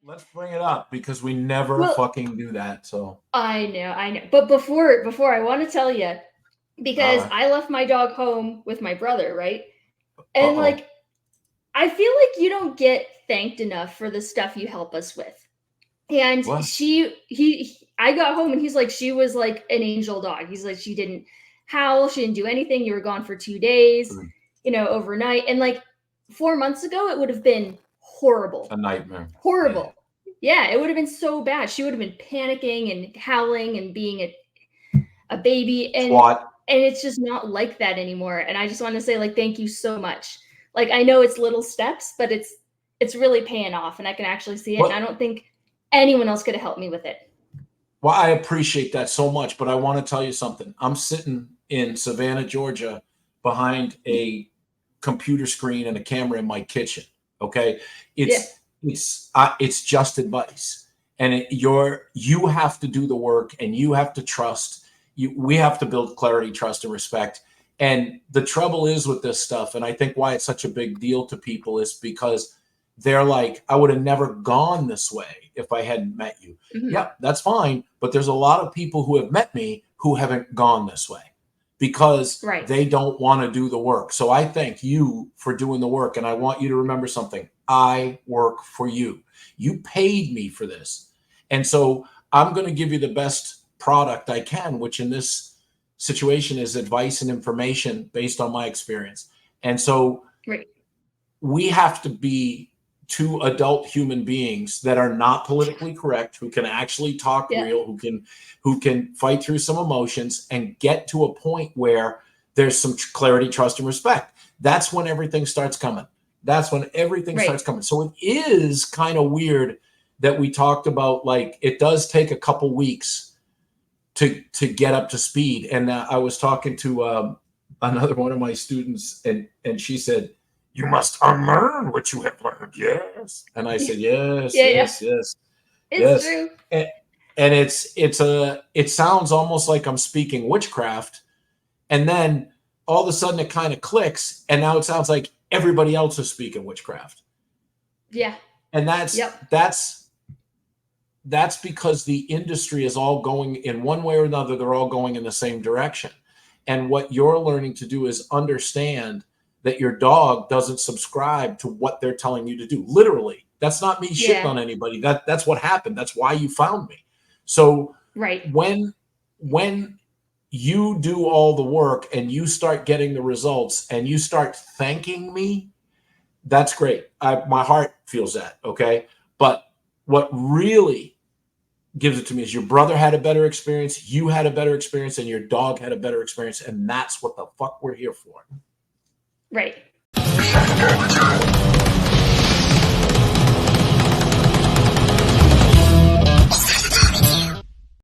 let's bring it up because we never Well, fucking do that. So, I know. But before I want to tell you, all because right. I left my dog home with my brother, right? Uh And oh. like, I feel like you don't get thanked enough for the stuff you help us with. And What? I got home and he's like, she was like an angel dog. He's like, she didn't howl, she didn't do anything. You were gone for 2 days, Good. overnight. And like 4 months ago, it would have been horrible, A nightmare. Yeah. horrible. Yeah, it would have been so bad. She would have been panicking and howling and being a baby. Twat. And it's just not like that anymore. And I just want to say, like, thank you so much. Like, I know it's little steps, but it's really paying off and I can actually see it. And I What? don't think anyone else could have helped me with it. Well, I appreciate that so much, but I want to tell you something. I'm sitting in Savannah, Georgia, behind a computer screen and a camera in my kitchen. Okay, Yeah. it's just advice, and you have to do the work, and you have to trust. We have to build clarity, trust, and respect. And the trouble is with this stuff, and I think why it's such a big deal to people is because they're like, I would have never gone this way if I hadn't met you. Mm-hmm. Yep, that's fine. But there's a lot of people who have met me who haven't gone this way because Right. they don't want to do the work. So I thank you for doing the work. And I want you to remember something. I work for you. You paid me for this. And so I'm going to give you the best product I can, which in this situation is advice and information based on my experience. And so Right. we have to be two adult human beings that are not politically correct, who can actually talk Yeah. real, who can fight through some emotions and get to a point where there's some clarity, trust, and respect. That's when everything starts coming. That's when everything Right. starts coming. So it is kind of weird that we talked about, like, it does take a couple weeks to get up to speed. And I was talking to another one of my students, and she said, you must unlearn what you have learned. Yes. And I said, yes, Yeah, yeah. yes, yes, It's yes. true. And it sounds almost like I'm speaking witchcraft. And then all of a sudden it kind of clicks. And now it sounds like everybody else is speaking witchcraft. Yeah. And Yep. that's because the industry is all going in one way or another. They're all going in the same direction. And what you're learning to do is understand that your dog doesn't subscribe to what they're telling you to do. Literally, that's not me shitting Yeah. on anybody. That's what happened. That's why you found me. So Right. when you do all the work and you start getting the results and you start thanking me, that's great. My heart feels that. Okay. But what really gives it to me is your brother had a better experience, you had a better experience, and your dog had a better experience. And that's what the fuck we're here for. Right.